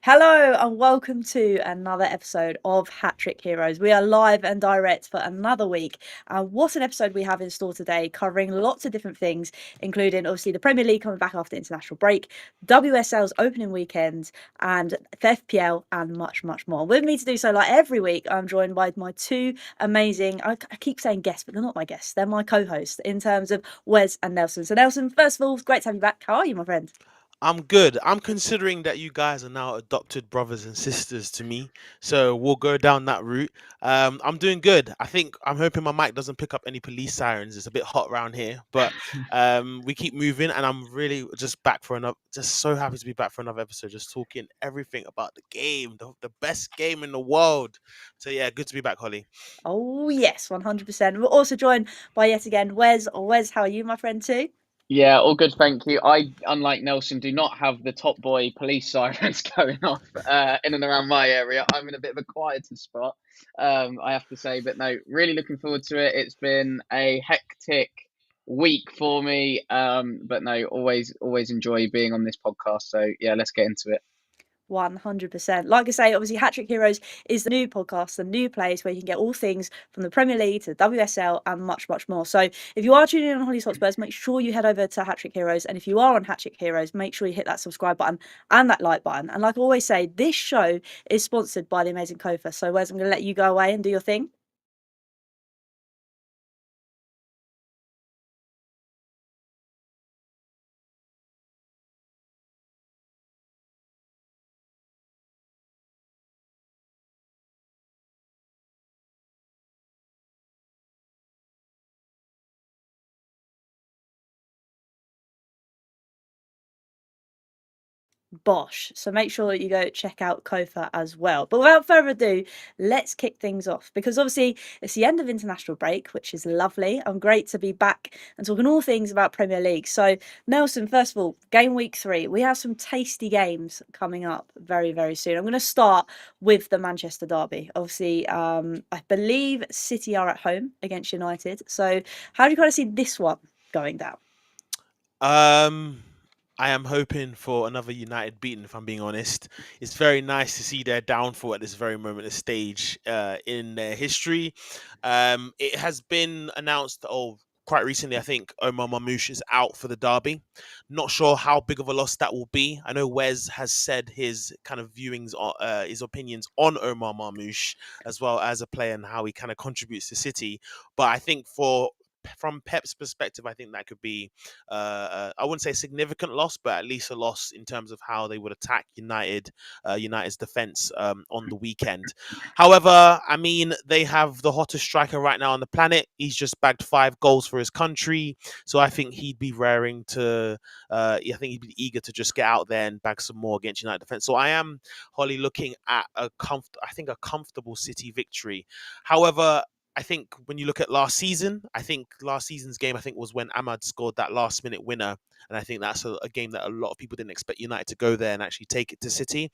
Hello and welcome to another episode of Hat Trick Heroes. We are live and direct for another week. What an episode we have in store today, covering lots of different things, including obviously the Premier League coming back after international break, WSL's opening weekend, and the FPL, and much, much more. With me to do so, like every week, I'm joined by my two amazing, I keep saying guests, but they're not my guests, they're my co hosts in terms of Wes and Nelson. So, Nelson, first of all, it's great to have you back. How are you, my friend? I'm good. I'm considering that you guys are now adopted brothers and sisters to me, so we'll go down that route. I'm doing good. I'm hoping my mic doesn't pick up any police sirens. It's a bit hot around here, but we keep moving, and I'm really just back for another. Just so happy to be back for another episode, just talking everything about the game, the best game in the world. So yeah, good to be back, Holly. Oh, yes, 100%. We're also joined by yet again Wes. Wes, how are you, my friend, too? Yeah, all good, thank you. I, unlike Nelson, do not have the top boy police sirens going off in and around my area. I'm in a bit of a quieter spot, I have to say. But no, really looking forward to it. It's been a hectic week for me, but no, always enjoy being on this podcast. So yeah, let's get into it. 100%. Like I say, obviously, Hat Trick Heroes is the new podcast, the new place where you can get all things from the Premier League to the WSL and much, much more. So if you are tuning in on Holly's Hotspurs, make sure you head over to Hat Trick Heroes. And if you are on Hat Trick Heroes, make sure you hit that subscribe button and that like button. And like I always say, this show is sponsored by the amazing Kofa. So, Wes, I'm going to let you go away and do your thing. Bosh. So make sure that you go check out Kofa as well. But without further ado, let's kick things off because obviously it's the end of international break, which is lovely. I'm great to be back and talking all things about Premier League. So, Nelson, first of all, game week 3, we have some tasty games coming up very, very soon. I'm going to start with the Manchester Derby. Obviously, I believe City are at home against United. So, how do you kind of see this one going down? Um, I am hoping for another United beating. If I'm being honest, it's very nice to see their downfall at this very moment of stage in their history. It has been announced, quite recently, I think Omar Mamouche is out for the derby. Not sure how big of a loss that will be. I know Wes has said his kind of viewings, his opinions on Omar Mamouche, as well as a player and how he kind of contributes to City. But I think from Pep's perspective, I think that could be I wouldn't say a significant loss, but at least a loss in terms of how they would attack United's defense on the weekend. However, I mean they have the hottest striker right now on the planet. He's just bagged 5 goals for his country, so I think he'd be raring to. I think he'd be eager to just get out there and bag some more against United defense. So I am, Holly, looking at I think a comfortable City victory. However, I think when you look at last season, I think last season's game, I think was when Ahmad scored that last minute winner, and I think that's a game that a lot of people didn't expect United to go there and actually take it to City.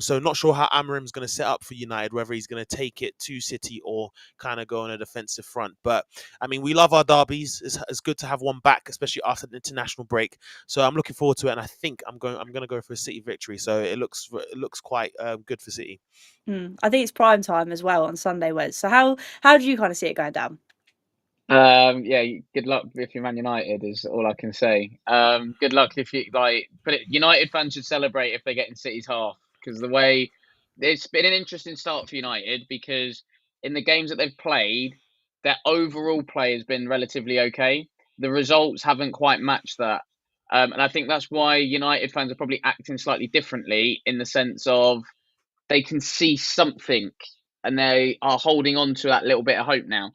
So not sure how Amarim's going to set up for United, whether he's going to take it to City or kind of go on a defensive front. But I mean, we love our derbies. It's good to have one back, especially after the international break. So I'm looking forward to it, and I think I'm going to go for a City victory. So it looks quite good for City. I think it's prime time as well on Sunday, Wes. So how do you kind of see it going down? Yeah, good luck if you're Man United is all I can say. Good luck if you but United fans should celebrate if they get in City's half because the way it's been an interesting start for United because in the games that they've played, their overall play has been relatively okay. The results haven't quite matched that, and I think that's why United fans are probably acting slightly differently in the sense of they can see something and they are holding on to that little bit of hope now.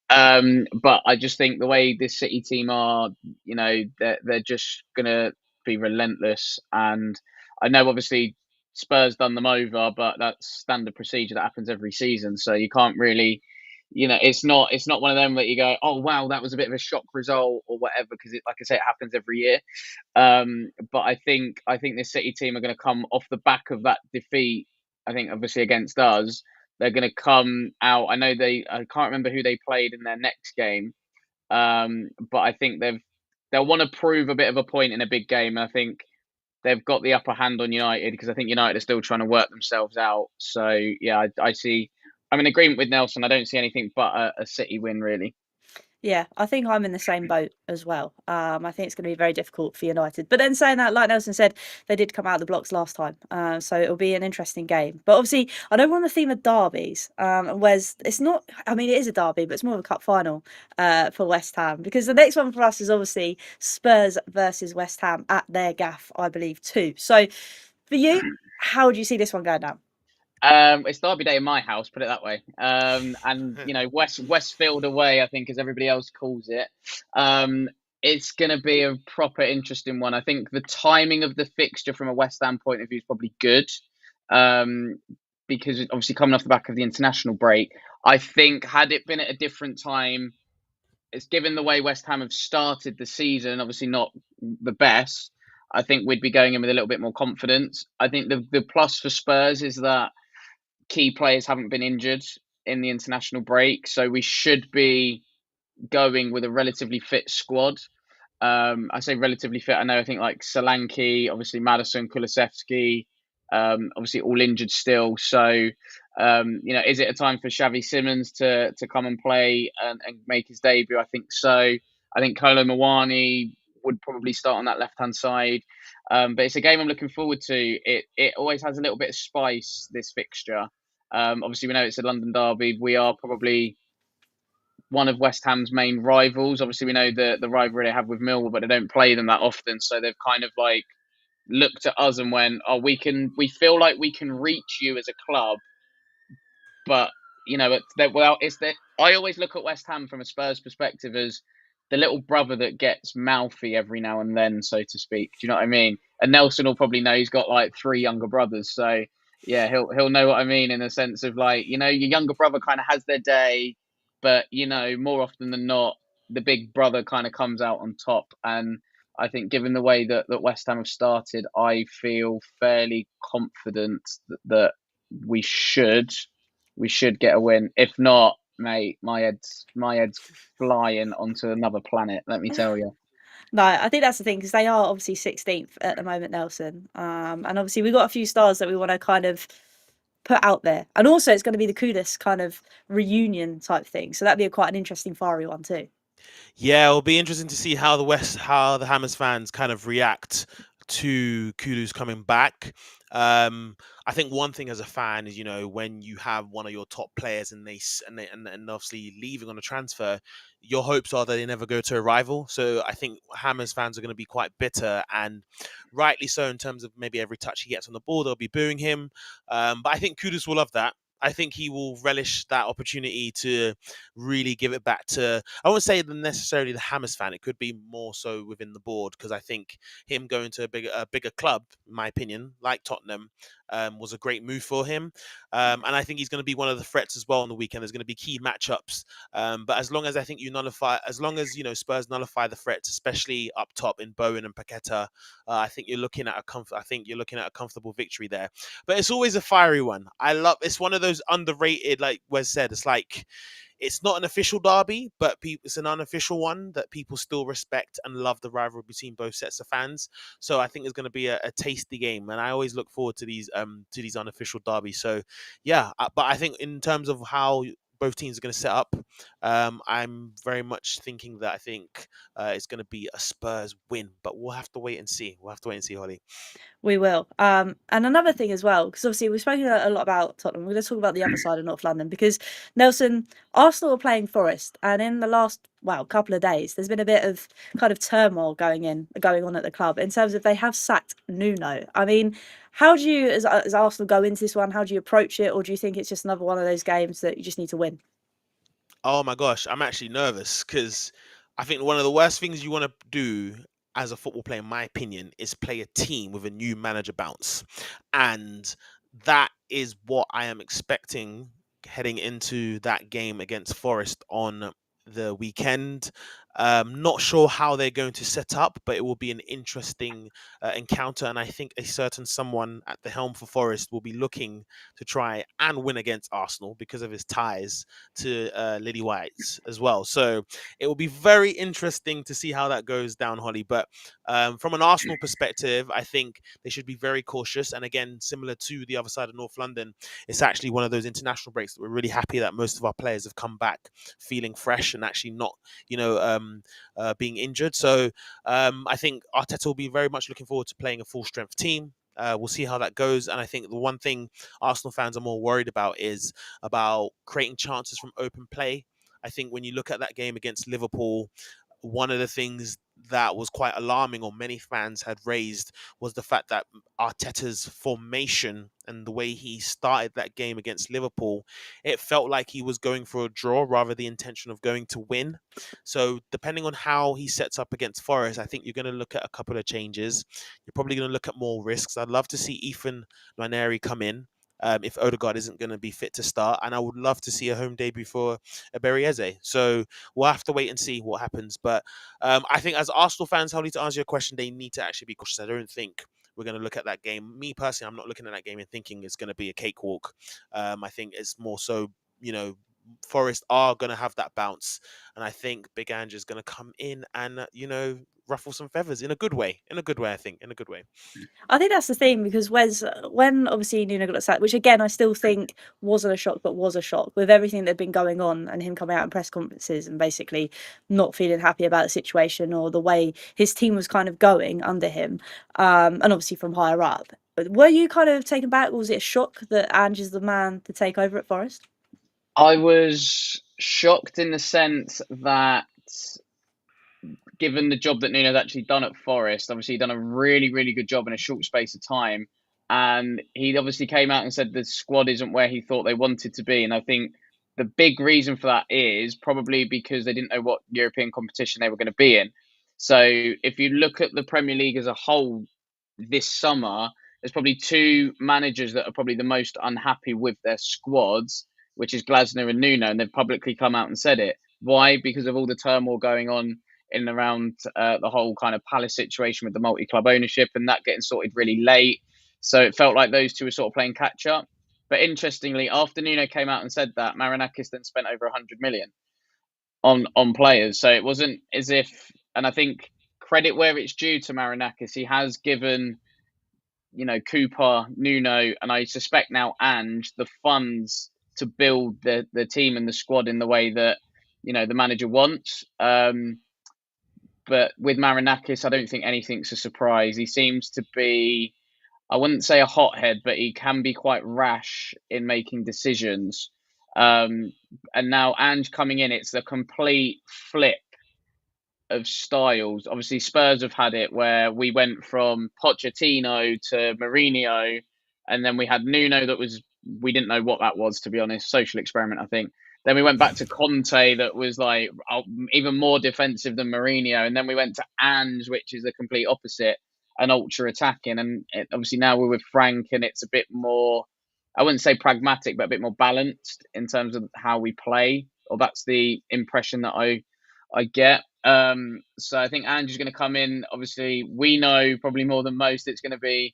But I just think the way this City team are, they're just gonna be relentless. And I know obviously Spurs done them over, but that's standard procedure that happens every season. So you can't really, it's not one of them that you go, oh wow, that was a bit of a shock result or whatever, because like I say, it happens every year. But I think this City team are going to come off the back of that defeat. I think obviously against us, they're going to come out. I can't remember who they played in their next game, but I think they'll want to prove a bit of a point in a big game. I think they've got the upper hand on United, because I think United are still trying to work themselves out. So yeah, I see. I'm in agreement with Nelson. I don't see anything but a City win, really. Yeah, I think I'm in the same boat as well. I think it's going to be very difficult for United. But then saying that, like Nelson said, they did come out of the blocks last time, so it'll be an interesting game. But obviously, I know we're on the theme of derbies, whereas it's not. I mean, it is a derby, but it's more of a cup final for West Ham, because the next one for us is obviously Spurs versus West Ham at their gaff, I believe, too. So for you, how do you see this one going down? It's Derby Day in my house, put it that way. And Westfield away, I think, as everybody else calls it. It's going to be a proper interesting one. I think the timing of the fixture from a West Ham point of view is probably good, because obviously coming off the back of the international break, I think had it been at a different time, it's given the way West Ham have started the season, obviously not the best. I think we'd be going in with a little bit more confidence. I think the plus for Spurs is that key players haven't been injured in the international break, so we should be going with a relatively fit squad. I say relatively fit. I think like Solanke, obviously Madison, Kulusevski, obviously all injured still. So, is it a time for Xavi Simons to come and play and make his debut? I think so. I think Kolo Muani would probably start on that left hand side. But it's a game I'm looking forward to. It always has a little bit of spice, this fixture. Obviously, we know it's a London derby. We are probably one of West Ham's main rivals. Obviously, we know the rivalry they have with Millwall, but they don't play them that often. So they've kind of like looked at us and went, "Oh, we feel like we can reach you as a club, but it's that I always look at West Ham from a Spurs perspective as the little brother that gets mouthy every now and then, so to speak. Do you know what I mean? And Nelson will probably know he's got like 3 younger brothers, so yeah, he'll know what I mean, in the sense of like, your younger brother kind of has their day, but more often than not, the big brother kind of comes out on top. And I think, given the way that West Ham have started, I feel fairly confident that we should get a win. If not, mate, my head's flying onto another planet. Let me tell you. No, I think that's the thing, because they are obviously 16th at the moment, Nelson. And obviously we've got a few stars that we want to kind of put out there. And also it's going to be the Kudus kind of reunion type thing. So that'd be quite an interesting fiery one too. Yeah, it'll be interesting to see how the Hammers fans kind of react to Kudus coming back. I think one thing as a fan is, when you have one of your top players and and obviously leaving on a transfer, your hopes are that they never go to a rival. So I think Hammers fans are going to be quite bitter, and rightly so, in terms of maybe every touch he gets on the ball, they'll be booing him. But I think Kudus will love that. I think he will relish that opportunity to really give it back to, I won't say necessarily the Hammers fan. It could be more so within the board, because I think him going to a bigger club, in my opinion, like Tottenham, was a great move for him. And I think he's going to be one of the threats as well on the weekend. There's going to be key matchups. But as long as I think as long as Spurs nullify the threats, especially up top in Bowen and Paqueta, I think you're looking at a comfortable victory there. But it's always a fiery one. It's one of those underrated, like Wes said. It's not an official derby, but it's an unofficial one that people still respect and love the rivalry between both sets of fans. So I think it's going to be a tasty game, and I always look forward to these unofficial derbies. So yeah, but I think in terms of how both teams are going to set up, I'm very much thinking that I think it's going to be a Spurs win, but we'll have to wait and see. Holly. We will. And another thing as well, because obviously we've spoken a lot about Tottenham. We're going to talk about the other side of North London, because Nelson, Arsenal are playing Forest, and in the last couple of days, there's been a bit of kind of turmoil going on at the club in terms of they have sacked Nuno. I mean, how do you, as Arsenal, go into this one? How do you approach it, or do you think it's just another one of those games that you just need to win? Oh my gosh, I'm actually nervous, because I think one of the worst things you want to do as a football player, in my opinion, is play a team with a new manager bounce. And that is what I am expecting heading into that game against Forest on the weekend. Not sure how they're going to set up, but it will be an interesting encounter. And I think a certain someone at the helm for Forest will be looking to try and win against Arsenal because of his ties to Lily Whites as well. So it will be very interesting to see how that goes down, Holly. But from an Arsenal perspective, I think they should be very cautious. And again, similar to the other side of North London, it's actually one of those international breaks that we're really happy that most of our players have come back feeling fresh and actually not, being injured. So I think Arteta will be very much looking forward to playing a full strength team. We'll see how that goes. And I think the one thing Arsenal fans are more worried about is about creating chances from open play. I think when you look at that game against Liverpool, one of the things that was quite alarming, or many fans had raised, was the fact that Arteta's formation and the way he started that game against Liverpool, it felt like he was going for a draw rather the intention of going to win. So depending on how he sets up against Forest, I think you're going to look at a couple of changes. You're probably going to look at more risks. I'd love to see Ethan Nwaneri come in. If Odegaard isn't going to be fit to start, and I would love to see a home debut for Eberieze. So we'll have to wait and see what happens. But I think as Arsenal fans, Holly, to answer your question, they need to actually be cautious. I don't think we're going to look at that game. Me personally, I'm not looking at that game and thinking it's going to be a cakewalk. I think it's more so, Forest are going to have that bounce. And I think Big Ange is going to come in and, ruffle some feathers in a good way. In a good way, I think. In a good way. I think that's the thing, because when obviously Nuno got sacked, which again I still think wasn't a shock, but was a shock with everything that had been going on, and him coming out in press conferences and basically not feeling happy about the situation or the way his team was kind of going under him, and obviously from higher up. But were you kind of taken back? Was it a shock that Ange is the man to take over at Forest? I was shocked in the sense that, given the job that Nuno's actually done at Forest, obviously he'd done a really, really good job in a short space of time. And he obviously came out and said the squad isn't where he thought they wanted to be. And I think the big reason for that is probably because they didn't know what European competition they were going to be in. So if you look at the Premier League as a whole this summer, there's probably two managers that are probably the most unhappy with their squads, which is Glasner and Nuno, and they've publicly come out and said it. Why? Because of all the turmoil going on in and around the whole kind of Palace situation with the multi-club ownership and that getting sorted really late. So it felt like those two were sort of playing catch up. But interestingly, after Nuno came out and said that, Marinakis then spent over 100 million on players. So it wasn't as if, and I think credit where it's due to Marinakis, he has given, Cooper, Nuno, and I suspect now Ange, the funds to build the team and the squad in the way that, the manager wants. But with Marinakis, I don't think anything's a surprise. He seems to be, I wouldn't say a hothead, but he can be quite rash in making decisions. And now Ange coming in, it's the complete flip of styles. Obviously, Spurs have had it where we went from Pochettino to Mourinho, and then we had Nuno we didn't know what that was, to be honest. Social experiment, I think. Then we went back to Conte, that was like even more defensive than Mourinho. And then we went to Ange, which is the complete opposite, and ultra attacking. And obviously now we're with Frank, and it's a bit more, I wouldn't say pragmatic, but a bit more balanced in terms of how we play. Or that's the impression that I get. So I think Ange is going to come in. Obviously, we know probably more than most it's going to be,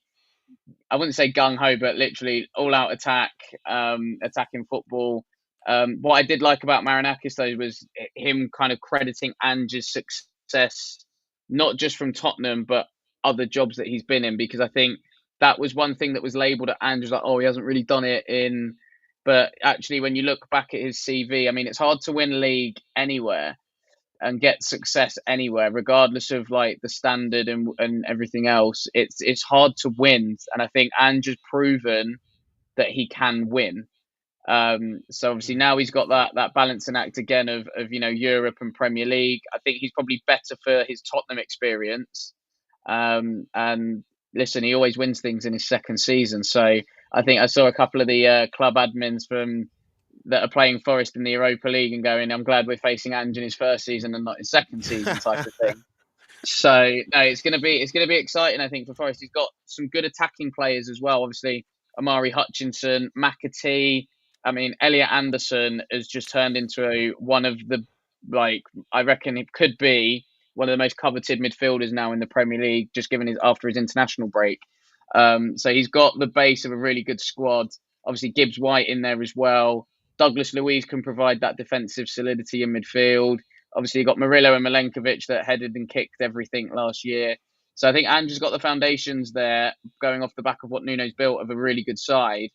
I wouldn't say gung-ho, but literally all-out attack, attacking football. What I did like about Marinakis, though, was him kind of crediting Ange's success, not just from Tottenham, but other jobs that he's been in, because I think that was one thing that was labelled at Ange, like, oh, he hasn't really done it in... But actually, when you look back at his CV, I mean, it's hard to win league anywhere and get success anywhere, regardless of like the standard and everything else. It's hard to win, and I think Ange has proven that he can win. So obviously now he's got that balancing act again of Europe and Premier League. I think he's probably better for his Tottenham experience. And listen, he always wins things in his second season. So I think I saw a couple of the club admins that are playing Forest in the Europa League and going, I'm glad we're facing Ange in his first season and not his second season, type of thing. So no, it's gonna be exciting, I think, for Forest. He's got some good attacking players as well. Obviously, Amari Hutchinson, McAtee. I mean, Elliot Anderson has just turned into one of like, I reckon it could be one of the most coveted midfielders now in the Premier League, just given after his international break. So he's got the base of a really good squad. Obviously, Gibbs White in there as well. Douglas Luiz can provide that defensive solidity in midfield. Obviously, you've got Murillo and Milenkovic that headed and kicked everything last year. So I think Ange has got the foundations there, going off the back of what Nuno's built, of a really good side.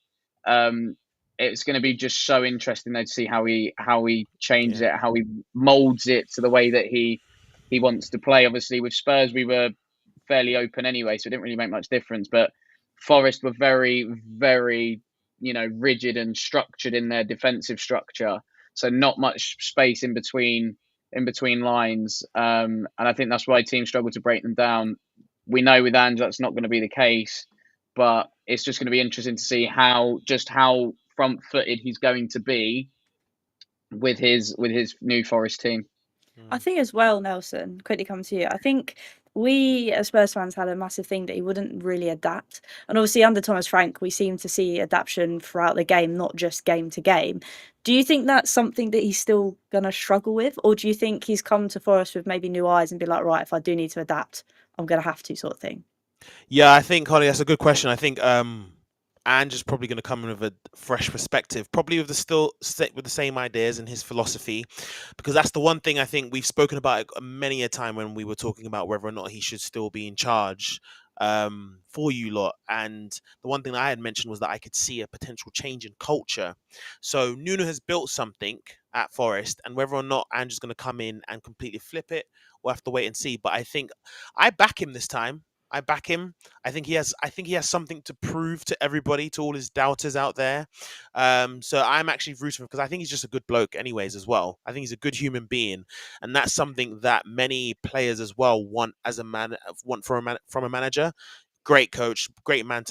It's going to be just so interesting though to see how he changes it, how he molds it to the way that he wants to play. Obviously, with Spurs, we were fairly open anyway, so it didn't really make much difference. But Forest were very, very, rigid and structured in their defensive structure, so not much space in between lines. And I think that's why teams struggle to break them down. We know with Ange that's not going to be the case, but it's just going to be interesting to see how front-footed he's going to be with his new Forest team. I think as well, Nelson, quickly come to you. I think we as Spurs fans had a massive thing that he wouldn't really adapt. And obviously under Thomas Frank, we seem to see adaptation throughout the game, not just game to game. Do you think that's something that he's still going to struggle with? Or do you think he's come to Forest with maybe new eyes and be like, right, if I do need to adapt, I'm going to have to, sort of thing? Yeah, I think, Holly, that's a good question. I think Ange is probably going to come in with a fresh perspective, probably with the same ideas and his philosophy, because that's the one thing I think we've spoken about it many a time when we were talking about whether or not he should still be in charge for you lot. And the one thing that I had mentioned was that I could see a potential change in culture. So Nuno has built something at Forest, and whether or not Ange is going to come in and completely flip it, we'll have to wait and see. But I think I back him this time. I back him. I think he has something to prove to everybody, to all his doubters out there. So I'm actually rooting for him because I think he's just a good bloke, anyways, as well. I think he's a good human being, and that's something that many players as well want from a manager. Great coach, great man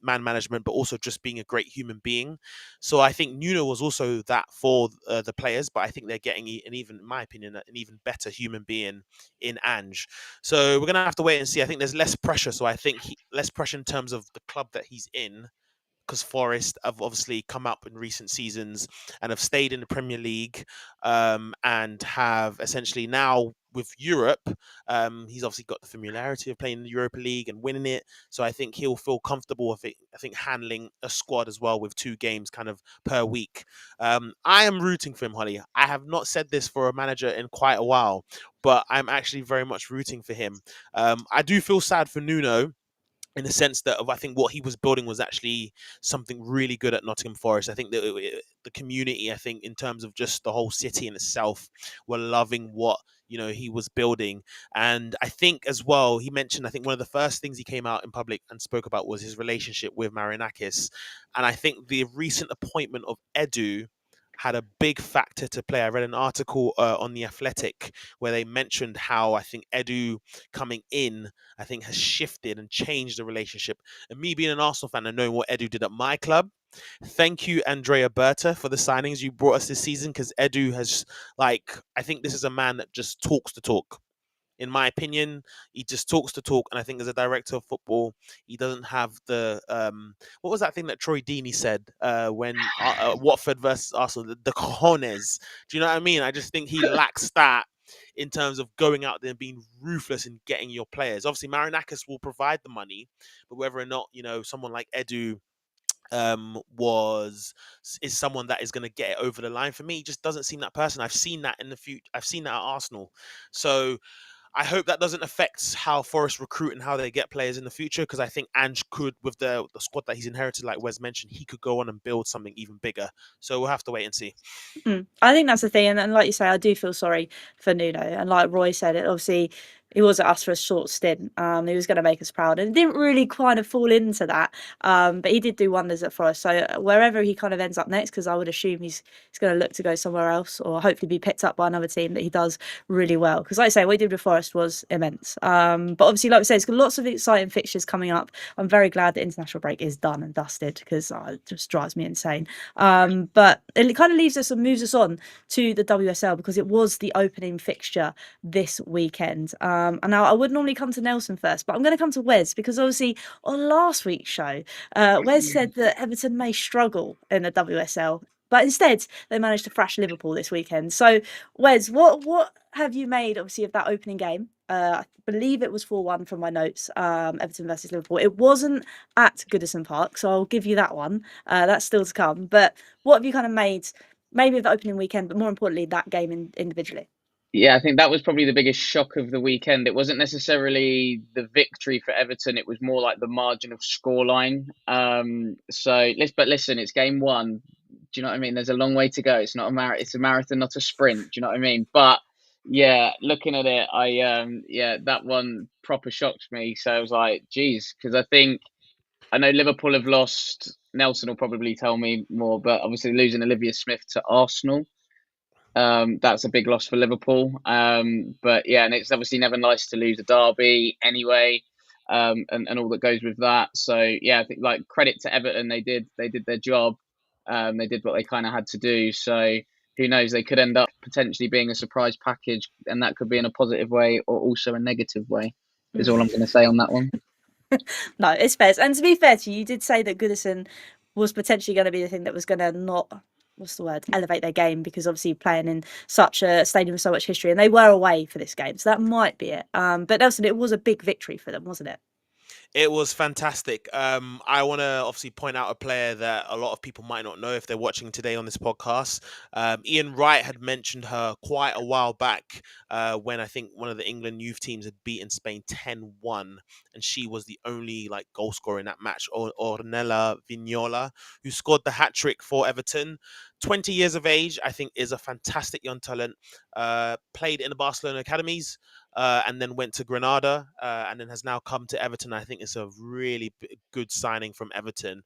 management, but also just being a great human being. So I think Nuno was also that for the players, but I think they're getting in my opinion, an even better human being in Ange. So we're gonna have to wait and see. I think there's less pressure, so I think less pressure in terms of the club that he's in, because Forest have obviously come up in recent seasons and have stayed in the Premier League, and have essentially now with Europe, he's obviously got the familiarity of playing in the Europa League and winning it. So I think he'll feel comfortable with it. I think handling a squad as well with 2 games kind of per week. I am rooting for him, Holly. I have not said this for a manager in quite a while, but I'm actually very much rooting for him. I do feel sad for Nuno, in the sense that I think what he was building was actually something really good at Nottingham Forest. I think that the community, I think in terms of just the whole city in itself, were loving what he was building. And I think as well, he mentioned, I think one of the first things he came out in public and spoke about was his relationship with Marinakis. And I think the recent appointment of Edu had a big factor to play. I read an article on The Athletic where they mentioned how I think Edu coming in, I think, has shifted and changed the relationship. And me being an Arsenal fan and knowing what Edu did at my club, thank you, Andrea Berta, for the signings you brought us this season, because Edu has, I think this is a man that just talks the talk. In my opinion, he just talks the talk, and I think as a director of football, he doesn't have the what was that thing that Troy Deeney said when Watford versus Arsenal, the cojones. Do you know what I mean? I just think he lacks that in terms of going out there and being ruthless in getting your players. Obviously, Marinakis will provide the money, but whether or not someone like Edu is someone that is going to get it over the line, for me, he just doesn't seem that person. I've seen that in the future. I've seen that at Arsenal. So I hope that doesn't affect how Forest recruit and how they get players in the future, because I think Ange could, with the squad that he's inherited, like Wes mentioned, he could go on and build something even bigger. So we'll have to wait and see. I think that's the thing, and like you say, I do feel sorry for Nuno. And like Roy said, it obviously he was at us for a short stint. He was going to make us proud, and it didn't really kind of fall into that. But he did do wonders at Forest. So wherever he kind of ends up next, because I would assume he's going to look to go somewhere else, or hopefully be picked up by another team that he does really well. Because like I say, what he did with Forest was immense. But obviously, like we said, it's got lots of exciting fixtures coming up. I'm very glad the international break is done and dusted, because it just drives me insane. But it kind of leaves us and moves us on to the WSL, because it was the opening fixture this weekend. And now I would normally come to Nelson first, but I'm going to come to Wes, because obviously on last week's show, Wes said that Everton may struggle in the WSL. But instead, they managed to thrash Liverpool this weekend. So, Wes, what have you made, obviously, of that opening game? I believe it was 4-1 from my notes, Everton versus Liverpool. It wasn't at Goodison Park, so I'll give you that one. That's still to come. But what have you kind of made, maybe of the opening weekend, but more importantly, that game individually? Yeah, I think that was probably the biggest shock of the weekend. It wasn't necessarily the victory for Everton; it was more like the margin of scoreline. But listen, it's game one. Do you know what I mean? There's a long way to go. It's not a it's a marathon, not a sprint. Do you know what I mean? But yeah, looking at it, that one proper shocked me. So I was like, geez, because I know Liverpool have lost. Nelson will probably tell me more, but obviously losing Olivia Smith to Arsenal. That's a big loss for Liverpool. But yeah, and it's obviously never nice to lose a derby anyway, and all that goes with that. So yeah, I think like credit to Everton, they did their job. They did what they kind of had to do. So who knows? They could end up potentially being a surprise package, and that could be in a positive way or also a negative way. Is all I'm going to say on that one. No, it's fair. And to be fair to you, you did say that Goodison was potentially going to be the thing that was going to not, what's the word, elevate their game, because obviously playing in such a stadium with so much history, and they were away for this game, so that might be it. But Nelson, it was a big victory for them, wasn't it? It was fantastic. I want to obviously point out a player that a lot of people might not know if they're watching today on this podcast. Ian Wright had mentioned her quite a while back when I think one of the England youth teams had beaten Spain 10-1, and she was the only like goal scorer in that match, Ornella Vignola, who scored the hat trick for Everton. 20 years of age, I think, is a fantastic young talent. Played in the Barcelona academies, and then went to Granada, and then has now come to Everton. I think it's a really good signing from Everton.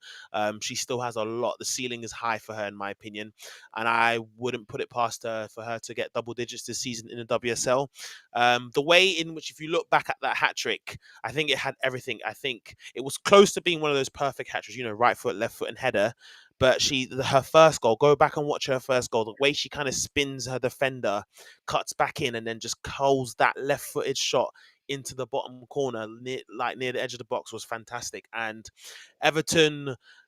She still has a lot. The ceiling is high for her, in my opinion, and I wouldn't put it past her for her to get double digits this season in the WSL. The way in which, if you look back at that hat trick, I think it had everything. I think it was close to being one of those perfect hat tricks, right foot, left foot, and header. But her first goal, go back and watch her first goal. The way she kind of spins her defender, cuts back in, and then just calls that left-footed shot into the bottom corner, near the edge of the box, was fantastic. And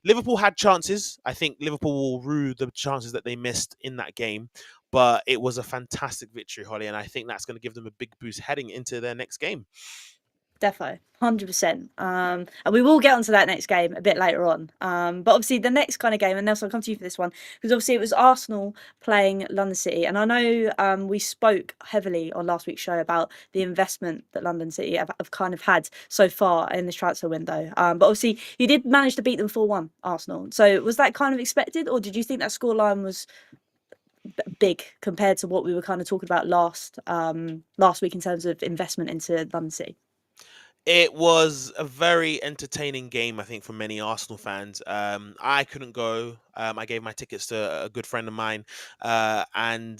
Liverpool had chances. I think Liverpool will rue the chances that they missed in that game. But it was a fantastic victory, Holly, and I think that's going to give them a big boost heading into their next game. Defo, 100%. And we will get onto that next game a bit later on. But obviously the next kind of game, and Nelson, I'll come to you for this one, because obviously it was Arsenal playing London City. And I know we spoke heavily on last week's show about the investment that London City have kind of had so far in this transfer window. But obviously you did manage to beat them 4-1, Arsenal. So was that kind of expected, or did you think that scoreline was big compared to what we were kind of talking about last week in terms of investment into London City? It was a very entertaining game, I think, for many Arsenal fans. I couldn't go. I gave my tickets to a good friend of mine, and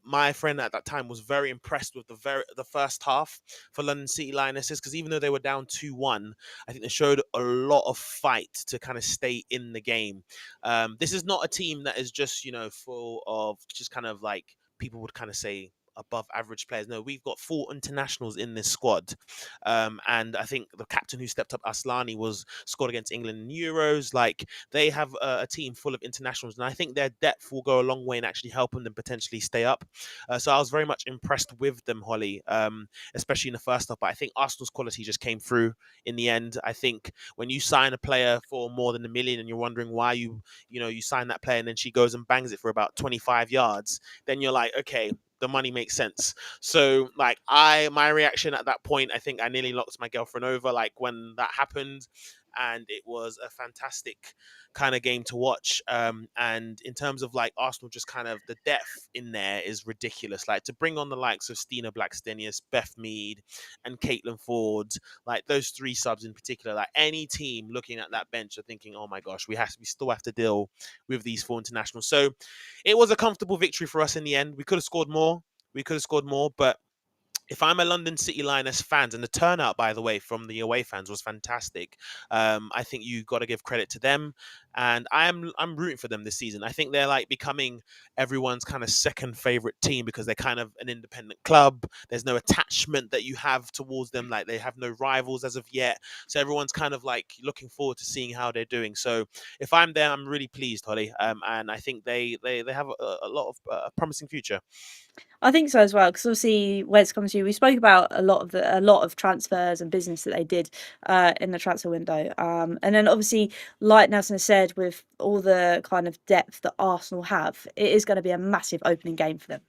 my friend at that time was very impressed with the first half for London City Lionesses, because even though they were down 2-1, I think they showed a lot of fight to kind of stay in the game. This is not a team that is just full of just kind of like people would kind of say above average players. No, we've got 4 internationals in this squad. And I think the captain who stepped up, Aslani, was scored against England in Euros. Like, they have a team full of internationals, and I think their depth will go a long way in actually helping them potentially stay up. So I was very much impressed with them, Holly, especially in the first half. But I think Arsenal's quality just came through in the end. I think when you sign a player for more than $1 million and you're wondering why you sign that player, and then she goes and bangs it for about 25 yards, then you're like, okay, the money makes sense. So like my reaction at that point, I think I nearly knocked my girlfriend over, like, when that happened. And it was a fantastic kind of game to watch. And in terms of like Arsenal, just kind of the depth in there is ridiculous. Like, to bring on the likes of Stina Blackstenius, Beth Mead, and Caitlin Ford, like those 3 subs in particular, like any team looking at that bench are thinking, oh my gosh, we still have to deal with these 4 internationals. So it was a comfortable victory for us in the end. We could have scored more. But if I'm a London City Lioness fans, and the turnout, by the way, from the away fans was fantastic, I think you got to give credit to them. and I'm rooting for them this season. I think they're like becoming everyone's kind of second favorite team because they're kind of an independent club. There's no attachment that you have towards them, like they have no rivals as of yet. So everyone's kind of like looking forward to seeing how they're doing. So if I'm there, I'm really pleased, Holly. And I think they have a lot of promising future. I think so as well, because obviously when it comes to, we spoke about a lot of transfers and business that they did in the transfer window, and then obviously, like Nelson has said, with all the kind of depth that Arsenal have, it is going to be a massive opening game for them.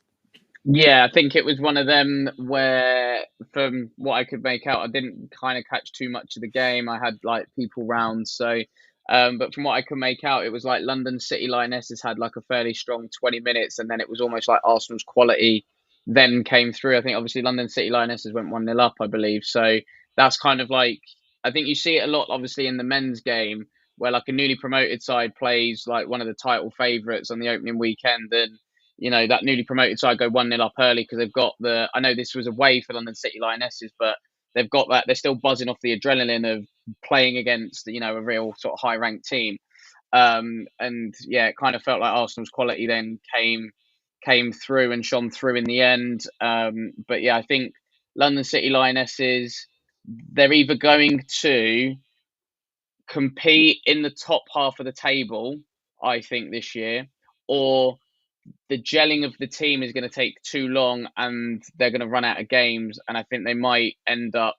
Yeah, I think it was one of them where, from what I could make out, I didn't kind of catch too much of the game. I had like people round, so but from what I could make out, it was like London City Lionesses had like a fairly strong 20 minutes, and then it was almost like Arsenal's quality then came through. I think obviously London City Lionesses went 1-0 up, I believe. So that's kind of like, I think you see it a lot, obviously, in the men's game where like a newly promoted side plays like one of the title favourites on the opening weekend, and that newly promoted side go 1-0 up early because they've got I know this was away for London City Lionesses, but they've got that. They're still buzzing off the adrenaline of playing against, a real sort of high ranked team. And yeah, it kind of felt like Arsenal's quality then came through and shone through in the end. But yeah, I think London City Lionesses, they're either going to compete in the top half of the table, I think, this year, or the gelling of the team is going to take too long and they're going to run out of games. And I think they might end up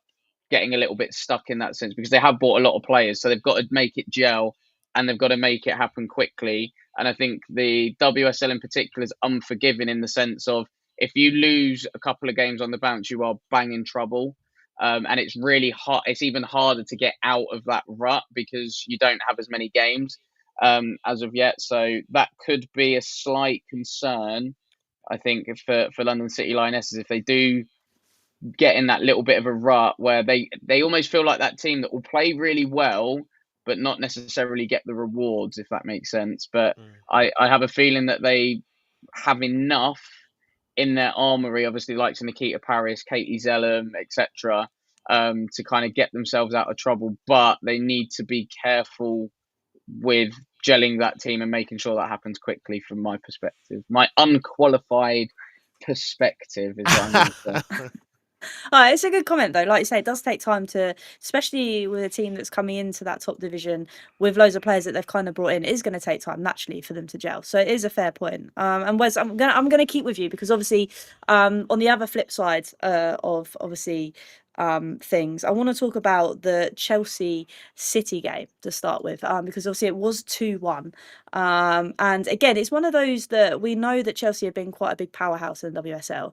getting a little bit stuck in that sense because they have bought a lot of players. So they've got to make it gel and they've got to make it happen quickly. And I think the WSL in particular is unforgiving in the sense of if you lose a couple of games on the bounce, you are bang in trouble. And it's really hard. It's even harder to get out of that rut because you don't have as many games as of yet. So that could be a slight concern, I think, for London City Lionesses if they do get in that little bit of a rut where they almost feel like that team that will play really well but not necessarily get the rewards, if that makes sense. But I have a feeling that they have enough in their armory, obviously, like Nikita Paris, Katie Zellum, etc., to kind of get themselves out of trouble. But they need to be careful with gelling that team and making sure that happens quickly from my perspective. My unqualified perspective is what I'm going to say. It's a good comment though. Like you say, it does take time to, especially with a team that's coming into that top division with loads of players that they've kind of brought in. It is going to take time naturally for them to gel. So it is a fair point. And Wes, I'm gonna keep with you because obviously, on the other flip side of obviously things, I want to talk about the Chelsea City game to start with, because obviously it was 2-1. And again, it's one of those that we know that Chelsea have been quite a big powerhouse in the WSL.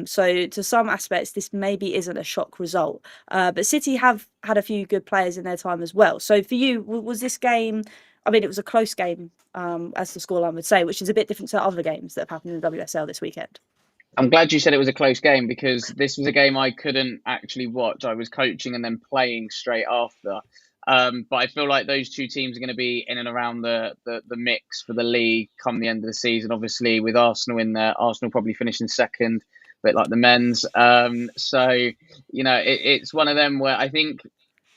So to some aspects, this maybe isn't a shock result. But City have had a few good players in their time as well. So for you, was this game? I mean, it was a close game, as the scoreline would say, which is a bit different to other games that have happened in the WSL this weekend. I'm glad you said it was a close game because this was a game I couldn't actually watch. I was coaching and then playing straight after. But I feel like those two teams are going to be in and around the mix for the league come the end of the season. Obviously, with Arsenal in there, Arsenal probably finishing second, a bit like the men's. So, it's one of them where I think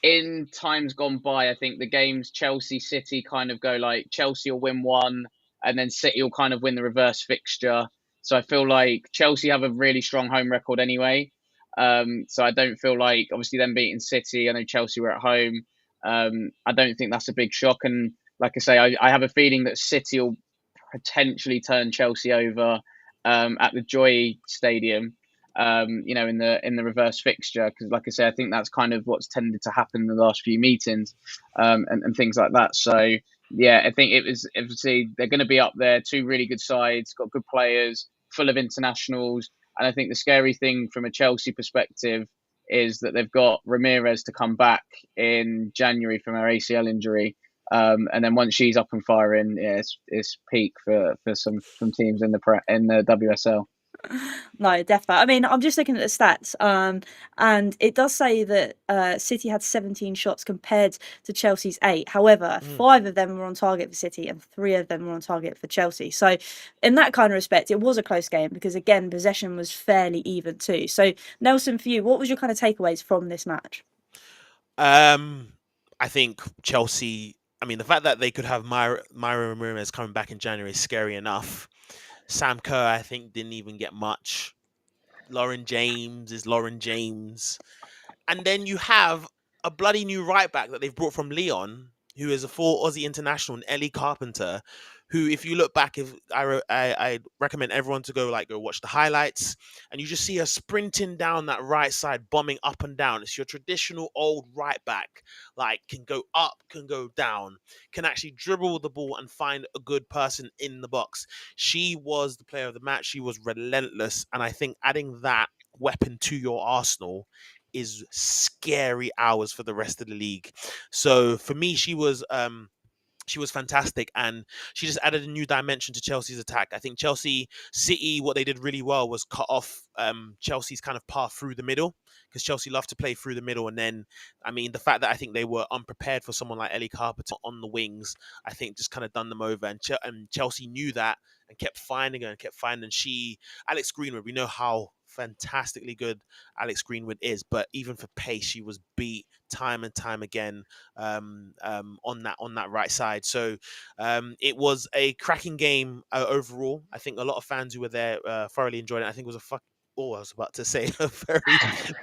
in times gone by, I think the games Chelsea City kind of go like Chelsea will win one and then City will kind of win the reverse fixture. So I feel like Chelsea have a really strong home record anyway. So I don't feel like obviously them beating City. I know Chelsea were at home. I don't think that's a big shock. And like I say, I have a feeling that City will potentially turn Chelsea over at the Joy Stadium. In the reverse fixture, because like I say, I think that's kind of what's tended to happen in the last few meetings, and things like that. So yeah, I think it was obviously they're going to be up there. Two really good sides, got good players, full of internationals, and I think the scary thing from a Chelsea perspective is that they've got Ramirez to come back in January from her ACL injury. And then once she's up and firing, yeah, it's peak for some teams in the WSL. No, definitely. I mean, I'm just looking at the stats, and it does say that City had 17 shots compared to Chelsea's 8. However, 5 of them were on target for City and 3 of them were on target for Chelsea. So, in that kind of respect, it was a close game because, again, possession was fairly even too. So, Nelson, for you, what was your kind of takeaways from this match? I think Chelsea I mean, the fact that they could have Myra Ramirez coming back in January is scary enough. Sam Kerr, I think, didn't even get much. Lauren James is Lauren James. And then you have a bloody new right back that they've brought from Leon, who is a full Aussie international, and Ellie Carpenter, who, if you look back, if I recommend everyone to go watch the highlights, and you just see her sprinting down that right side, bombing up and down. It's your traditional old right back, like can go up, can go down, can actually dribble the ball and find a good person in the box. She was the player of the match. She was relentless, and I think adding that weapon to your arsenal is scary hours for the rest of the league. So for me, she was fantastic, and she just added a new dimension to Chelsea's attack. I think City, what they did really well was cut off Chelsea's kind of path through the middle, because Chelsea love to play through the middle. And then, I mean, the fact that I think they were unprepared for someone like Ellie Carpenter on the wings, I think just kind of done them over. And Chelsea knew that and kept finding her and kept finding. Alex Greenwood, we know how fantastically good Alex Greenwood is, but even for pace, she was beat time and time again on that right side. So it was a cracking game overall. I think a lot of fans who were there thoroughly enjoyed it. I think it was I was about to say a very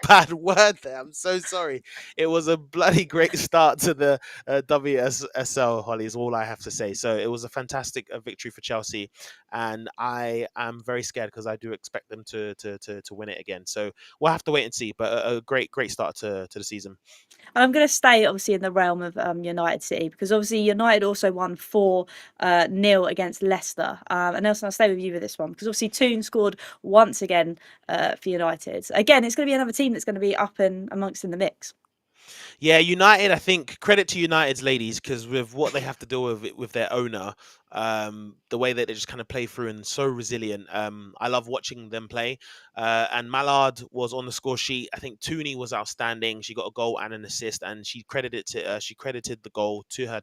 bad word there. I'm so sorry. It was a bloody great start to the WSL, Holly, is all I have to say. So it was a fantastic victory for Chelsea, and I am very scared because I do expect them to win it again. So we'll have to wait and see. But a great start to the season. And I'm going to stay obviously in the realm of United City, because obviously United also won 4-0 against Leicester. And Nelson, I'll stay with you with this one, because obviously Toon scored once again for United. Again, it's going to be another team that's going to be up and amongst in the mix. Yeah, United, I think credit to United's ladies, because with what they have to deal with their owner, the way that they just kind of play through and so resilient. I love watching them play. And Mallard was on the score sheet. I think Tooney was outstanding. She got a goal and an assist, and she credited the goal to her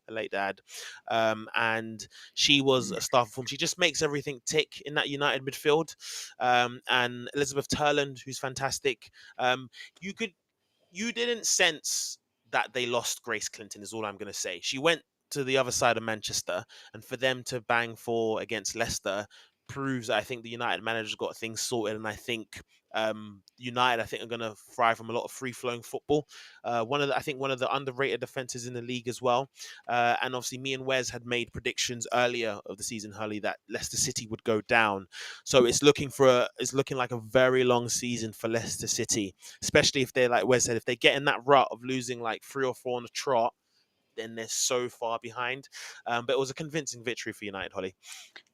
late dad. And she was a star performer. She just makes everything tick in that United midfield. And Elizabeth Turland, who's fantastic. You didn't sense that they lost Grace Clinton, is all I'm going to say. She went to the other side of Manchester, and for them to bang 4 against Leicester proves that I think the United managers got things sorted, and I think United, are going to thrive from a lot of free-flowing football. One of the underrated defenses in the league as well. And obviously, me and Wes had made predictions earlier of the season, Hurley, that Leicester City would go down. So it's looking like a very long season for Leicester City, especially if they're, like Wes said, if they get in that rut of losing like 3 or 4 on the trot, then they're so far behind. But it was a convincing victory for United, Holly.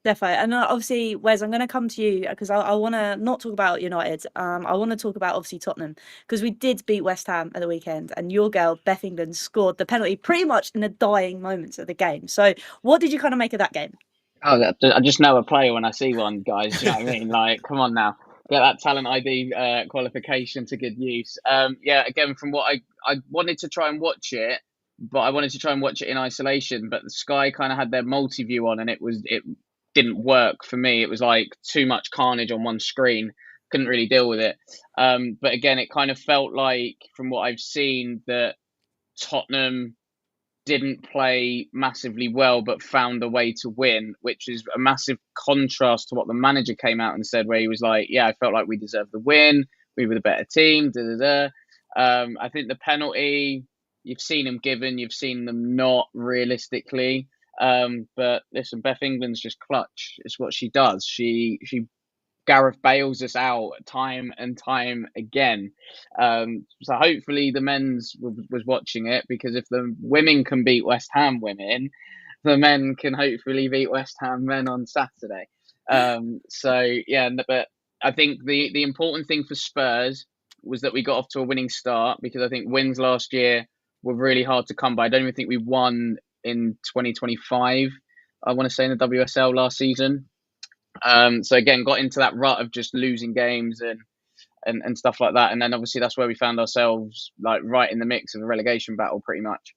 Definitely. And obviously, Wes, I'm going to come to you because I want to not talk about United. I want to talk about obviously Tottenham, because we did beat West Ham at the weekend, and your girl Beth England scored the penalty pretty much in the dying moments of the game. So what did you kind of make of that game? Oh, I just know a player when I see one, guys. Do you know what I mean? Like, come on now, get that talent ID qualification to good use. Yeah, again, from what I wanted to try and watch it, but I wanted to try and watch it in isolation. But the Sky kind of had their multi-view on, and it didn't work for me. It was like too much carnage on one screen. Couldn't really deal with it. But again, it kind of felt like, from what I've seen, that Tottenham didn't play massively well, but found a way to win, which is a massive contrast to what the manager came out and said, where he was like, yeah, I felt like we deserved the win. We were the better team. I think the penalty, you've seen them given, you've seen them not realistically. But listen, Beth England's just clutch. It's what she does. She Gareth Bales us out time and time again. So hopefully the men's was watching it, because if the women can beat West Ham women, the men can hopefully beat West Ham men on Saturday. So yeah, but I think the important thing for Spurs was that we got off to a winning start, because I think wins last year were really hard to come by. I don't even think we won in 2025. I want to say in the WSL last season. So again, got into that rut of just losing games and stuff like that, and then obviously that's where we found ourselves, like right in the mix of a relegation battle, pretty much.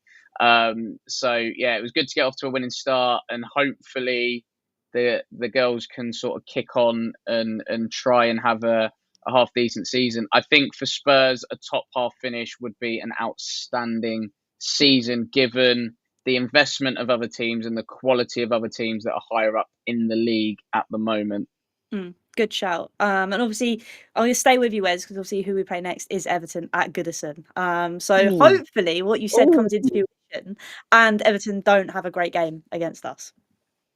So yeah, it was good to get off to a winning start, and hopefully the girls can sort of kick on and try and have a half decent season. I think for Spurs, a top half finish would be an outstanding season, given the investment of other teams and the quality of other teams that are higher up in the league at the moment. Good shout. And obviously, I'm going to stay with you, Wes, because obviously who we play next is Everton at Goodison. So Ooh. hopefully what you said comes into Ooh. fruition and Everton don't have a great game against us.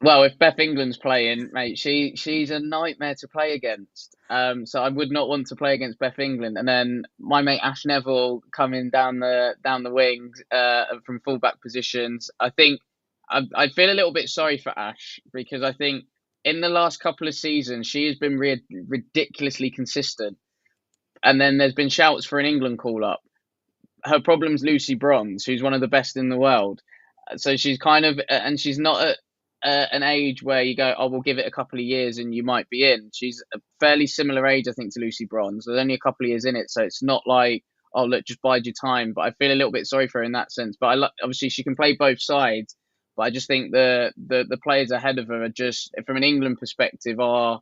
Well, if Beth England's playing, mate, she's a nightmare to play against. So I would not want to play against Beth England. And then my mate Ash Neville coming down the wings from fullback positions. I think I feel a little bit sorry for Ash because I think in the last couple of seasons she has been ridiculously consistent. And then there's been shouts for an England call up. Her problem's Lucy Bronze, who's one of the best in the world. So she's kind of, and she's not at an age where you go, oh, we'll give it a couple of years and you might be in. She's a fairly similar age, I think, to Lucy Bronze. There's only a couple of years in it, so it's not like, oh, look, just bide your time. But I feel a little bit sorry for her in that sense. But obviously she can play both sides. But I just think the players ahead of her are just, from an England perspective, are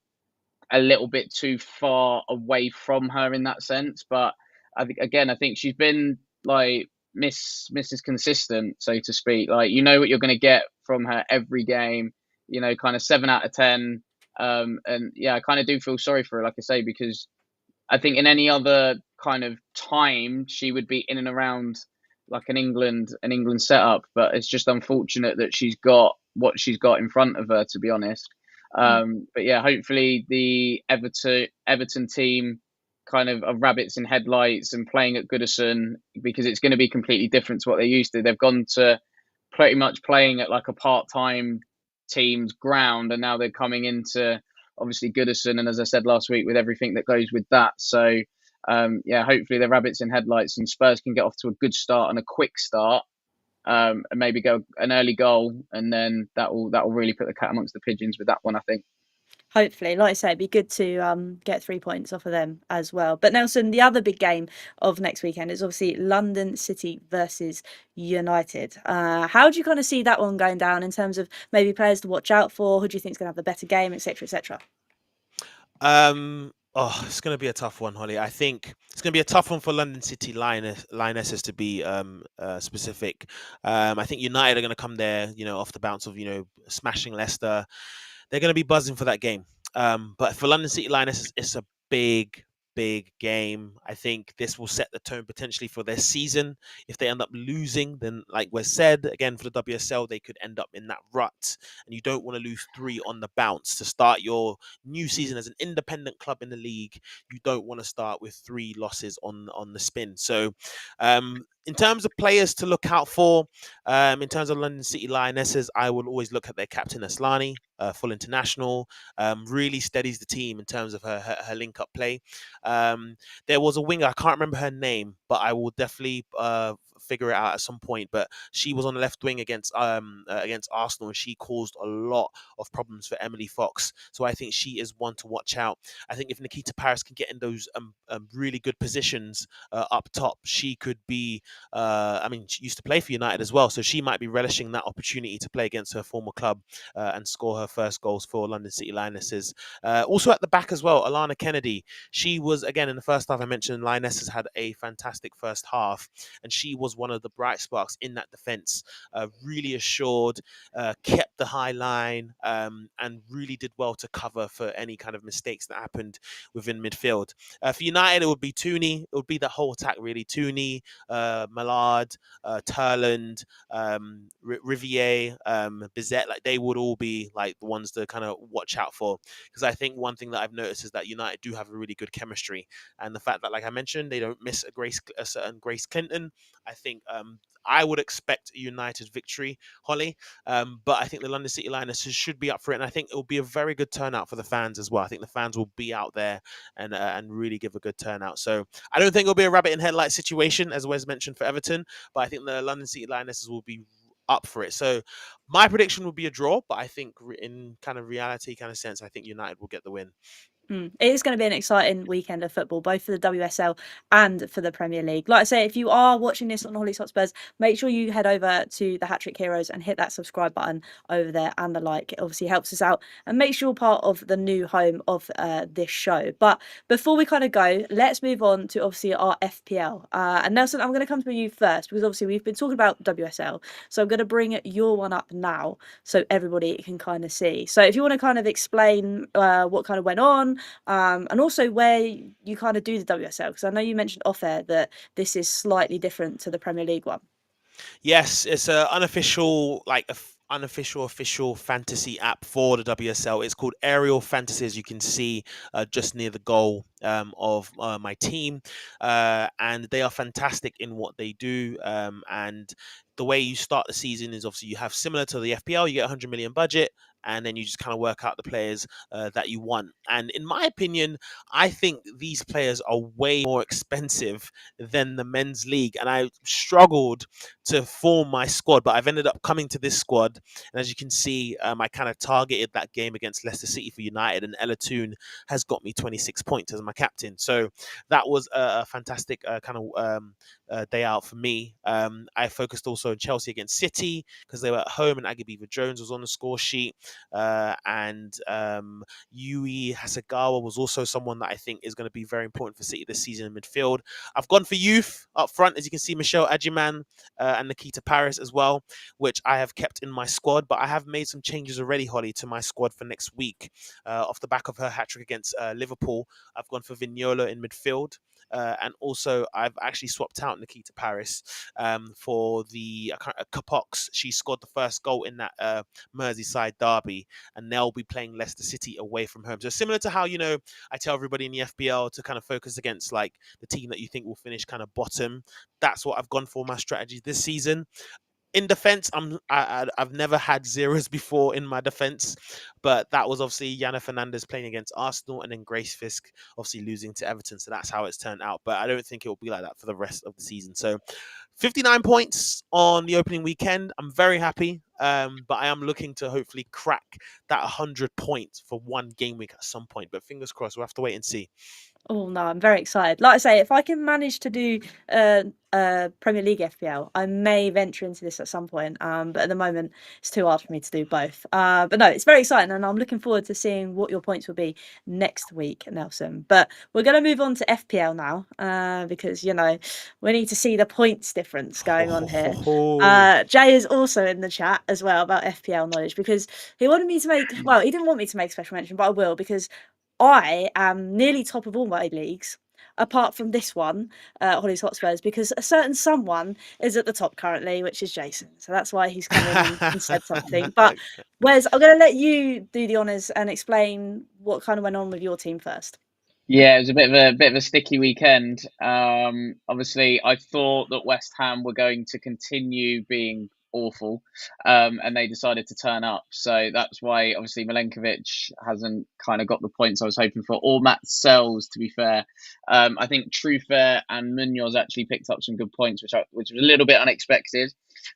a little bit too far away from her in that sense. But I think she's been like Mrs. Consistent, so to speak. Like, you know what you're going to get from her every game. You know, kind of 7 out of 10. And yeah, I kind of do feel sorry for her, like I say, because I think in any other kind of time she would be in and around like an England setup. But it's just unfortunate that she's got what she's got in front of her, to be honest. But yeah, hopefully the Everton team kind of are rabbits in headlights and playing at Goodison, because it's going to be completely different to what they're used to. They've gone to pretty much playing at like a part-time team's ground, and now they're coming into obviously Goodison, and as I said last week, with everything that goes with that. So yeah, hopefully they're rabbits in headlights and Spurs can get off to a good start and a quick start. And maybe go an early goal, and then that will really put the cat amongst the pigeons with that one, I think. Hopefully, like I say, it'd be good to get 3 points off of them as well. But Nelson, the other big game of next weekend is obviously London City versus United. How do you kind of see that one going down in terms of maybe players to watch out for? Who do you think is going to have the better game, etc., etc.? It's going to be a tough one, Holly. I think it's going to be a tough one for London City Lionesses to be specific. I think United are going to come there, off the bounce of smashing Leicester. They're going to be buzzing for that game. But for London City Lionesses, it's a big game. I think this will set the tone potentially for their season. If they end up losing, then like Wes said, again, for the WSL, they could end up in that rut. And you don't want to lose 3 on the bounce to start your new season as an independent club in the league. You don't want to start with 3 losses on the spin. So in terms of players to look out for, in terms of London City Lionesses, I will always look at their captain Aslani, full international, really steadies the team in terms of her link-up play. There was a winger, I can't remember her name, but I will definitely figure it out at some point. But she was on the left wing against Arsenal, and she caused a lot of problems for Emily Fox. So I think she is one to watch out. I think if Nikita Paris can get in those really good positions up top, she could be. She used to play for United as well, so she might be relishing that opportunity to play against her former club and score her first goals for London City Lionesses. Also at the back as well, Alana Kennedy. She was, again, in the first half, I mentioned Lionesses had a fantastic first half, and she was one of the bright sparks in that defence. Really assured, kept the high line, and really did well to cover for any kind of mistakes that happened within midfield. For United, it would be Tooney. It would be the whole attack, really. Tooney, Mallard, Turland, Riviere, Bizet, like they would all be like the ones to kind of watch out for, because I think one thing that I've noticed is that United do have a really good chemistry, and the fact that, like I mentioned, they don't miss a certain Grace Clinton. I think I would expect a United victory, Holly, but I think the London City Lionesses should be up for it, and I think it will be a very good turnout for the fans as well. I think the fans will be out there and really give a good turnout. So I don't think it'll be a rabbit in headlights situation, as Wes mentioned, for Everton, but I think the London City Lionesses will be up for it. So my prediction would be a draw, but I think in kind of reality kind of sense, I think United will get the win. It is going to be an exciting weekend of football, both for the WSL and for the Premier League. Like I say, if you are watching this on Hollie's Hotspurs, make sure you head over to the Hat Trick Heroes and hit that subscribe button over there and the like. It obviously helps us out and makes you part of the new home of this show. But before we kind of go, let's move on to obviously our FPL. And Nelson, I'm going to come to you first because obviously we've been talking about WSL. So I'm going to bring your one up now so everybody can kind of see. So if you want to kind of explain what kind of went on, and also where you kind of do the WSL, because I know you mentioned off air that this is slightly different to the Premier League one. Yes, it's a unofficial, official fantasy app for the WSL. It's called Aerial Fantasies. You can see just near the goal of my team, and they are fantastic in what they do. And the way you start the season is obviously you have, similar to the FPL, you get 100 million budget, and then you just kind of work out the players that you want. And in my opinion, I think these players are way more expensive than the men's league, and I struggled to form my squad, but I've ended up coming to this squad. And as you can see, I kind of targeted that game against Leicester City for United, and Ella Toon has got me 26 points as my captain. So that was a fantastic day out for me. I focused also on Chelsea against City because they were at home, and Agabiva Jones was on the score sheet. And Yui Hasagawa was also someone that I think is going to be very important for City this season in midfield. I've gone for youth up front, as you can see, Michelle Adjiman and Nikita Paris as well, which I have kept in my squad. But I have made some changes already, Holly, to my squad for next week. Off the back of her hat trick against Liverpool, I've gone for Vignola in midfield. And also, I've actually swapped out Nikita Paris for the Capox. She scored the first goal in that Merseyside derby, and they'll be playing Leicester City away from home. So similar to how, I tell everybody in the FPL to kind of focus against like the team that you think will finish kind of bottom. That's what I've gone for my strategy this season. In defense, I've never had zeros before in my defense, but that was obviously Yana Fernandez playing against Arsenal, and then Grace Fisk obviously losing to Everton. So that's how it's turned out. But I don't think it will be like that for the rest of the season. So 59 points on the opening weekend. I'm very happy, but I am looking to hopefully crack that 100 points for one game week at some point. But fingers crossed, we'll have to wait and see. Oh no, I'm very excited. Like I say, if I can manage to do Premier League FPL, I may venture into this at some point. But at the moment, it's too hard for me to do both. But no, it's very exciting, and I'm looking forward to seeing what your points will be next week, Nelson. But we're going to move on to FPL now, because we need to see the points difference going on here. Jay is also in the chat as well about FPL knowledge, because he wanted me to make. Well, he didn't want me to make a special mention, but I will, because I am nearly top of all my leagues, apart from this one, Holly's Hotspurs, because a certain someone is at the top currently, which is Jason. So that's why he's come in and said something. But Wes, I'm going to let you do the honours and explain what kind of went on with your team first. Yeah, it was a bit of a sticky weekend. Obviously, I thought that West Ham were going to continue being awful, and they decided to turn up. So that's why, obviously, Milenkovic hasn't kind of got the points I was hoping for, or Matt Sells, to be fair. I think Trufair and Munoz actually picked up some good points, which was a little bit unexpected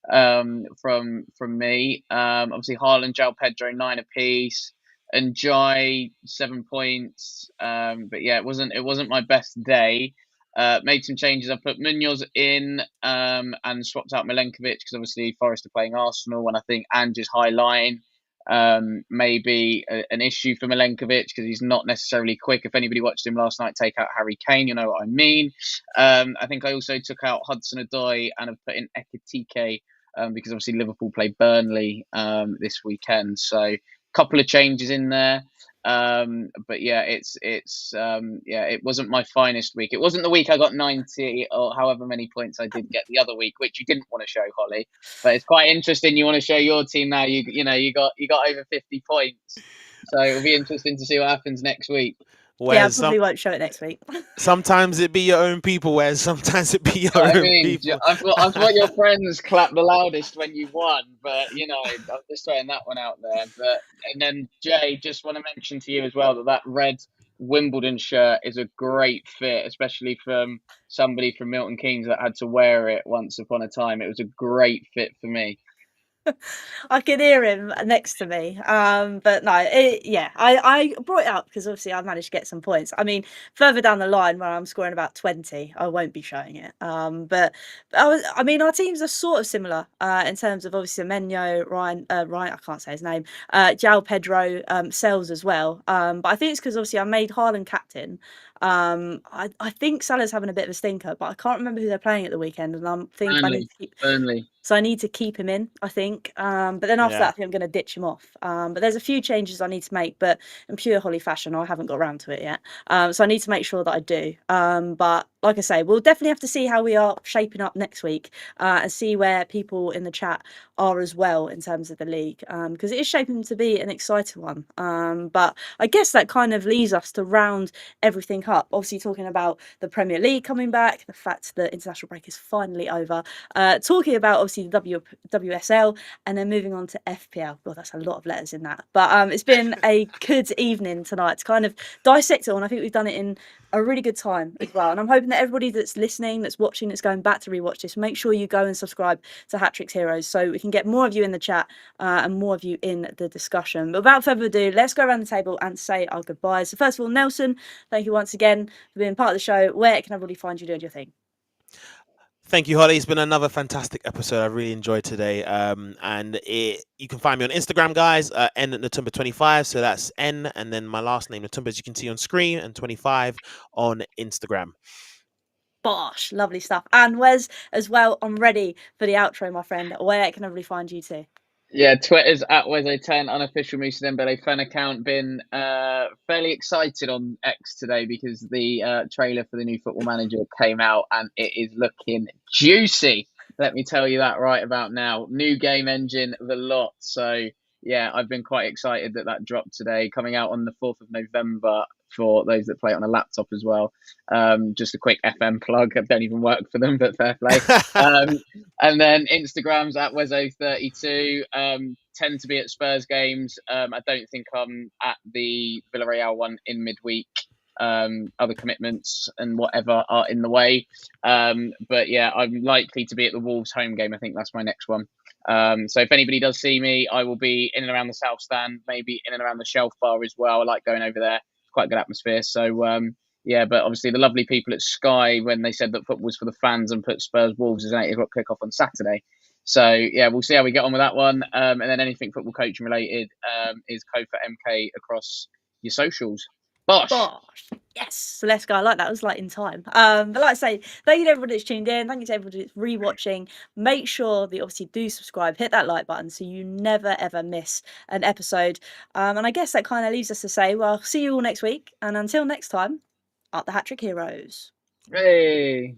from me. Obviously, Haaland, João Pedro, 9 apiece, and Jai 7 points. But yeah, it wasn't my best day. Made some changes. I put Munoz in and swapped out Milenkovic because obviously Forest are playing Arsenal, and I think Ange's high line may be an issue for Milenkovic because he's not necessarily quick. If anybody watched him last night take out Harry Kane, you know what I mean. I think I also took out Hudson-Odoi and have put in Ekitike because obviously Liverpool play Burnley this weekend. So couple of changes in there, but yeah, it wasn't my finest week. It wasn't the week I got 90 or however many points I did get the other week, which you didn't want to show, Holly. But it's quite interesting. You want to show your team now. You got over 50 points, so it'll be interesting to see what happens next week. Yeah, I probably won't show it next week. Sometimes it be your own people, Wes. Sometimes it be your own people. I thought your friends clapped the loudest when you won, but I'm just throwing that one out there. And then Jay, just want to mention to you as well that red Wimbledon shirt is a great fit, especially from somebody from Milton Keynes that had to wear it once upon a time. It was a great fit for me. I can hear him next to me. But no, I brought it up because obviously I managed to get some points. I mean, further down the line where I'm scoring about 20, I won't be showing it. But I mean, our teams are sort of similar in terms of obviously Menyo, Ryan, I can't say his name, João Pedro, Sells as well. But I think it's because obviously I made Haaland captain. I think Salah's having a bit of a stinker, but I can't remember who they're playing at the weekend, and I think I need to keep. Burnley. So I need to keep him in, I think. But then after that, I think I'm going to ditch him off. But there's a few changes I need to make, but in pure Holly fashion, I haven't got around to it yet. So I need to make sure that I do. But like I say, we'll definitely have to see how we are shaping up next week and see where people in the chat are as well in terms of the league, because it is shaping to be an exciting one. But I guess that kind of leads us to round everything up. Obviously, talking about the Premier League coming back, the fact that international break is finally over, talking about obviously the WSL, and then moving on to FPL. Well, that's a lot of letters in that. But it's been a good evening tonight to kind of dissect it all, and I think we've done it in a really good time as well. And I'm hoping that everybody that's listening, that's watching, that's going back to rewatch this, make sure you go and subscribe to Hat-Trick's Heroes so we can get more of you in the chat and more of you in the discussion. But without further ado, let's go around the table and say our goodbyes. So first of all, Nelson, thank you once again for being part of the show. Where can everybody find you doing your thing? Thank you, Holly. It's been another fantastic episode. I really enjoyed today. You can find me on Instagram, guys. N at Natumba25. So that's N and then my last name, Natumba, as you can see on screen, and 25 on Instagram. Bosh, lovely stuff. And Wes as well. I'm ready for the outro, my friend. Where can everybody find you too? Yeah, Twitter's at Wes10, unofficial Musa Dembele fan account. Been fairly excited on X today because the trailer for the new Football Manager came out and it is looking juicy. Let me tell you that right about now. New game engine, the lot. So yeah, I've been quite excited that dropped today, coming out on the 4th of November for those that play it on a laptop as well. Just a quick FM plug. I don't even work for them, but fair play. And then Instagram's at Wezo32. Tend to be at Spurs games. I don't think I'm at the Villarreal one in midweek. Other commitments and whatever are in the way. But yeah, I'm likely to be at the Wolves home game. I think that's my next one. So if anybody does see me, I will be in and around the South Stand, maybe in and around the Shelf Bar as well. I like going over there. Quite a good atmosphere. So yeah, but obviously the lovely people at Sky, when they said that football was for the fans and put Spurs Wolves as an 8 o'clock kickoff on Saturday. So yeah, we'll see how we get on with that one. And then anything football coaching related is code for MK across your socials. Bosh. Yes, so let's go. I like that. It was like in time. But like I say, thank you to everybody that's tuned in. Thank you to everybody that's rewatching. Make sure that you obviously do subscribe, hit that like button so you never ever miss an episode. And I guess that kind of leaves us to say, well, see you all next week. And until next time, up the Hat-Trick Heroes. Hey.